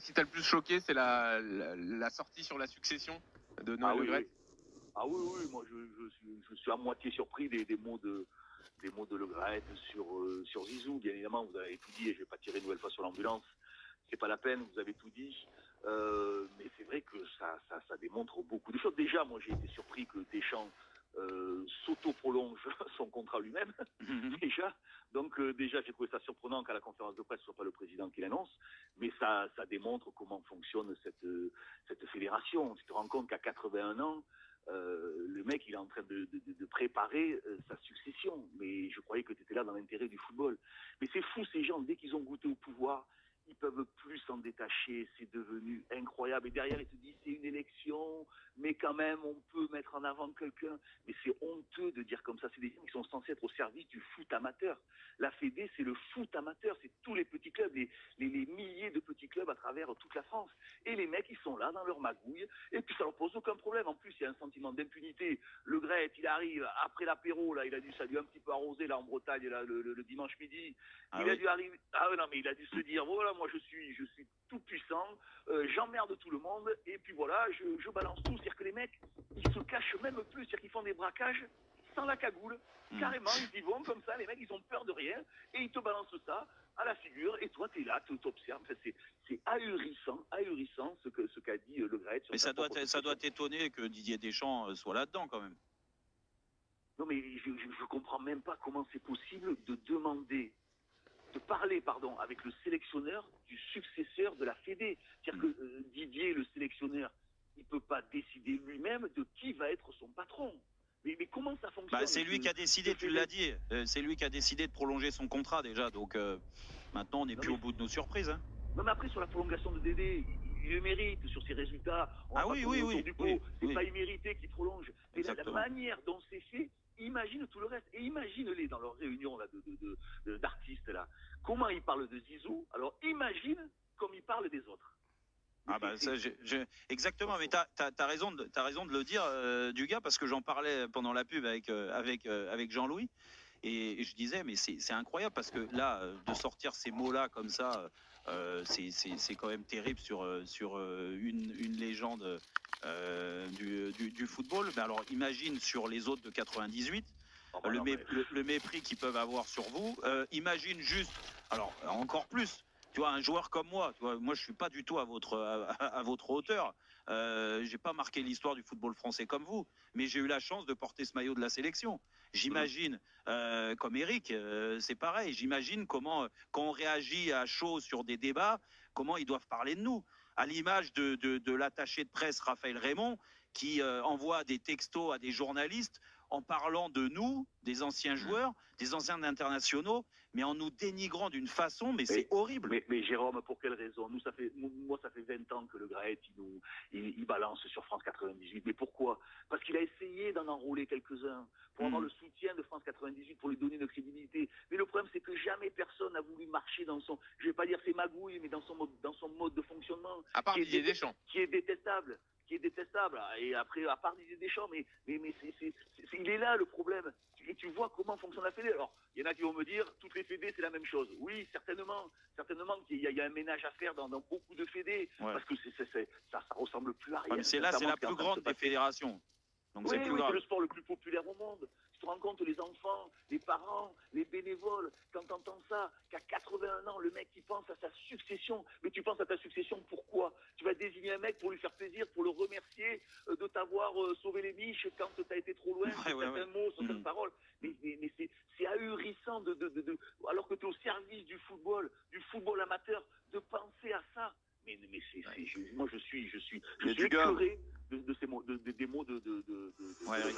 Ce qui t'a le plus choqué, c'est la sortie sur la succession de Noël Le Graët. Ah oui, oui, moi je suis à moitié surpris des mots de Le Graët sur Zizou. Bien évidemment, vous avez tout dit et je ne vais pas tirer une nouvelle fois sur l'ambulance. C'est pas la peine, vous avez tout dit. Mais c'est vrai que ça démontre beaucoup de choses. Déjà, moi j'ai été surpris que Deschamps s'auto-prolonge son contrat lui-même. Déjà. Donc déjà, j'ai trouvé ça surprenant qu'à la conférence de presse, ce ne soit pas le président qui l'annonce. Mais ça démontre comment fonctionne cette fédération. Tu te rends compte qu'à 81 ans, le mec, il est en train de préparer sa succession. Mais je croyais que tu étais là dans l'intérêt du football. Mais c'est fou, ces gens, dès qu'ils ont goûté au pouvoir, ils peuvent plus s'en détacher, c'est devenu incroyable. Et derrière, ils te disent, c'est une élection, mais quand même, on peut mettre en avant quelqu'un. Mais c'est honteux de dire comme ça. C'est des gens qui sont censés être au service du foot amateur. La Fédé, c'est le foot amateur, c'est tous les petits clubs, les milliers de petits clubs à travers toute la France. Et les mecs, ils sont là, dans leur magouille, et puis ça leur pose aucun problème. En plus, il y a un sentiment d'impunité. Le Graët, il arrive, après l'apéro, là, ça a dû un petit peu arroser, là, en Bretagne, là, le dimanche midi. Il a dû arriver, non, mais il a dû se dire, voilà, moi, je suis tout puissant, j'emmerde tout le monde, et puis voilà, je balance tout. C'est-à-dire que les mecs, ils se cachent même plus, c'est-à-dire qu'ils font des braquages sans la cagoule. Carrément, ils y vont comme ça, les mecs, ils ont peur de rien, et ils te balancent ça à la figure, et toi, t'es là, tu t'observes. Enfin, c'est ahurissant ce qu'a dit Le Graët. Mais ça doit t'étonner que Didier Deschamps soit là-dedans, quand même. Non, mais je comprends même pas comment c'est possible de parler avec le sélectionneur du successeur de la Fédé. C'est-à-dire que Didier, le sélectionneur, il ne peut pas décider lui-même de qui va être son patron. Mais comment ça fonctionne? C'est lui qui a décidé, tu l'as dit, c'est lui qui a décidé de prolonger son contrat déjà. Donc maintenant, on n'est plus au bout de nos surprises. Hein. Non, mais après, sur la prolongation de Dédé, il le mérite sur ses résultats. Oui. C'est pas immérité qu'il prolonge. Mais la manière dont c'est fait, imagine tout le reste. Et imagine-les dans leur réunion d'artistes là. Comment ils parlent de Zizou, alors imagine comme ils parlent des autres. Exactement, mais t'as raison de le dire, Dugas, parce que j'en parlais pendant la pub avec Jean-Louis, et je disais, mais c'est incroyable, parce que là, de sortir ces mots-là comme ça, c'est quand même terrible sur une légende du football. Mais alors, imagine sur les autres de 98. Le mépris qu'ils peuvent avoir sur vous. Imagine juste, alors encore plus, tu vois, un joueur comme moi, tu vois, moi je suis pas du tout à votre hauteur. J'ai pas marqué l'histoire du football français comme vous, mais j'ai eu la chance de porter ce maillot de la sélection. J'imagine, comme Eric, c'est pareil. J'imagine comment, quand on réagit à chaud sur des débats, comment ils doivent parler de nous. À l'image de l'attaché de presse Raphaël Raymond, qui envoie des textos à des journalistes en parlant de nous, des anciens joueurs, des anciens internationaux, mais en nous dénigrant d'une façon, mais c'est horrible. Mais Jérôme, pour quelle raison? Moi, ça fait 20 ans que Le Graët, il balance sur France 98. Mais pourquoi? Parce qu'il a essayé d'en enrôler quelques-uns pour avoir le soutien de France 98, pour lui donner une crédibilité. Mais le problème, c'est que jamais personne n'a voulu marcher dans son, je vais pas dire ses magouilles, mais dans son mode de fonctionnement. À part Didier Deschamps. Qui est détestable. Et après, à part Didier Deschamps, mais il est là le problème. Et tu vois comment fonctionne la Fédé. Alors, il y en a qui vont me dire, toutes les Fédés, c'est la même chose. Oui, certainement qu'il y a un ménage à faire dans beaucoup de Fédés, parce que ça ressemble plus à rien. Mais c'est la plus grande des fédérations. Donc c'est plus grave. C'est le sport le plus populaire au monde. Tu te rends compte, les enfants, les parents, les bénévoles, quand tu entends ça, qu'à 81 ans, le mec qui pense à sa succession, mais tu penses à ta succession pourquoi? Tu vas désigner un mec pour lui faire plaisir, pour le remercier de t'avoir sauvé les miches quand tu as été trop loin, certains mots, certaines paroles. Mais c'est ahurissant alors que tu es au service du football amateur, de penser à ça. Mais moi je suis écœuré de ces mots des mots de Eric.